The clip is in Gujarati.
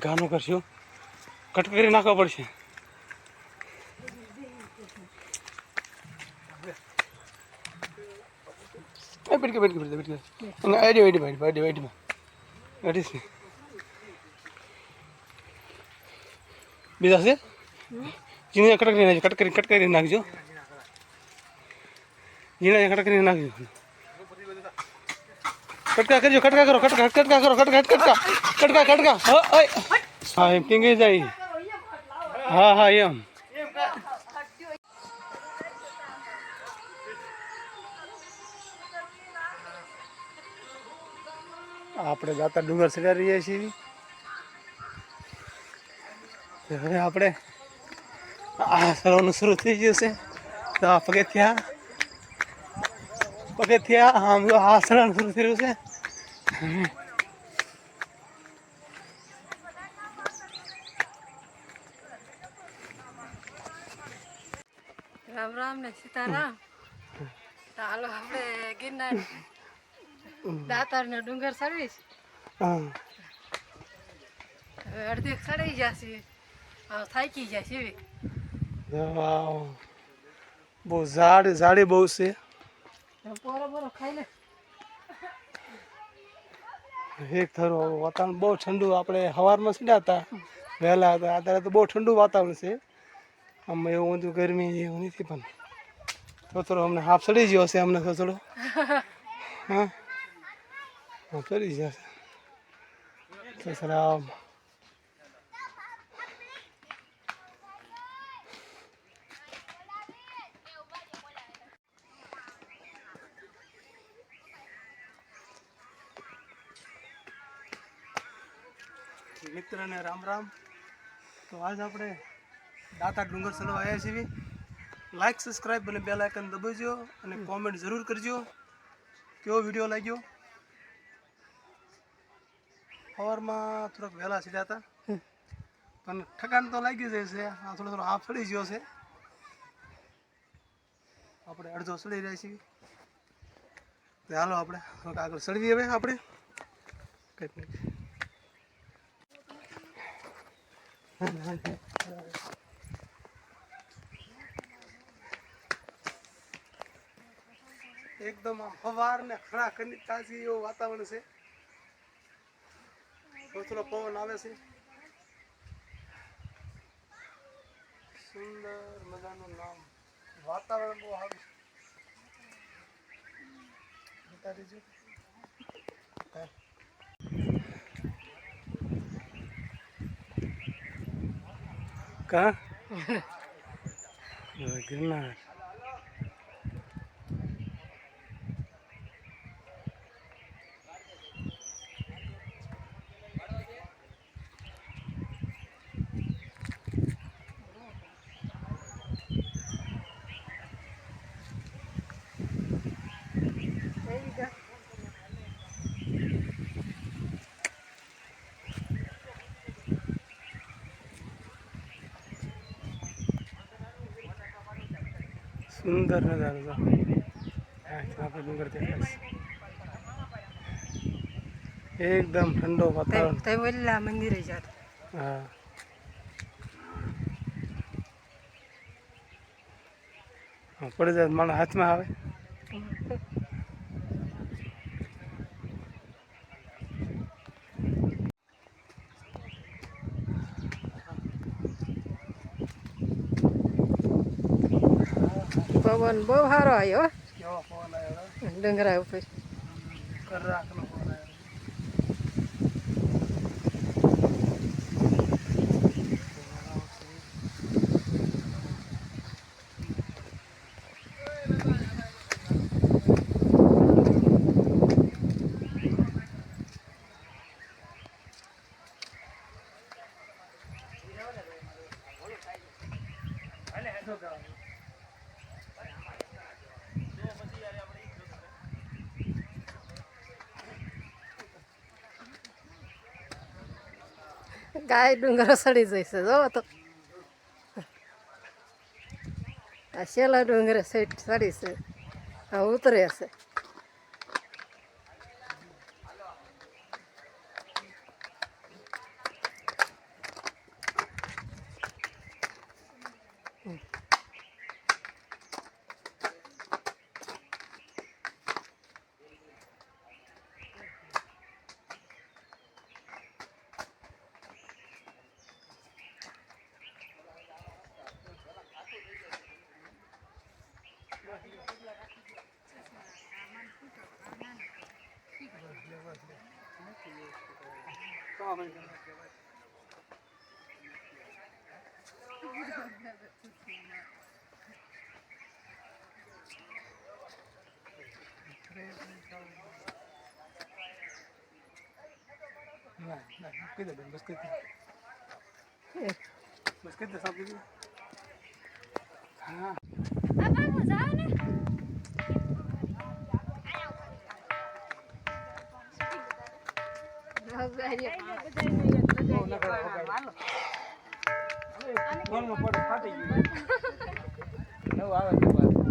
ઘાનું કરશું કટ કરી નાખવા પડશે. બીજા છે જીને કટ કરી નાખજો. જીને કટ કરી નાખજો. કટકા કરજો, કટકા કરો, કટકા. હા એમ ટીંગી જાય. હા એમ. આપણે જાતા ડુંગર ચડી રહ્યા છીએ. હવે આપણે આ સરોનું શરૂ થઈ ગયું છે. તો આ પગથિયા આમ જો આ સરોનું શરૂ થઈ રહ્યું છે. રામ રામ ને સીતારામ. ચાલો આપણે ગિરનાર દાતાર ને ડુંગર સર્વિસ અડધી સડી જશે, થાકી જશે. બહુ ઝાડી બહુ છે. પોરો ખાઈ લે. એક થરું વાતાવરણ બહુ ઠંડુ. આપણે સવારમાં સીધા હતા વહેલા હતા, અત્યારે તો બહુ ઠંડુ વાતાવરણ છે. આમાં એવું બધું ગરમી એવું નથી, પણ થોડો અમને હાફ ચડી ગયો હશે. અમને થોડો હા ચડી જશે. સસરા મિત્રને રામ રામ. તો આજ આપણે દાતા ડુંગર ચડવા આવ્યા છીએ. લાઈક સબસ્ક્રાઈબ અને બેલ આઇકન દબાવજો અને કોમેન્ટ જરૂર કરજો કેવો વિડીયો લાગ્યો. સવારમાં થોડોક વહેલા સીધા હતા, પણ ઠકાણ તો લાગી જાય છે. આ થોડો હાફ ચડી ગયો છે. આપણે અડધો ચડી રહ્યા છીએ. તો હાલો આપણે આગળ ચડવી. હવે આપણે કંઈક એકદમ સવાર ને ખરા ખરી તાજી એવું વાતાવરણ છે. થોડો પવન આવે છે. સુંદર મજાનું નામ વાતાવરણ બહુ સારું છે. કા ગિરનાર સુંદર નજારો છે. આપણે ડુંગર દેખાય એકદમ ઠંડો વાતાવરણ. મંદિરે જાત. હા પડી જાય મારા હાથમાં આવે. પવન બહુ સારો આવ્યો કેવો પવન આવ્યો. ડુંગરા ઉપર. કરાકનો પવન આવ્યો. ગાય ડુંગરો સડી જશે. જો તો આ છેલ્લા ડુંગરે સડી છે, આ ઉતરે છે. કહી દે બેન, બસ કહી દે. બસ કહી દે, સાંભળી લીધું? હા બહુ ન કરો, વગાડો. ફોનમાં પડે, ફાટી ગયું. નવું આવે છે પાછું.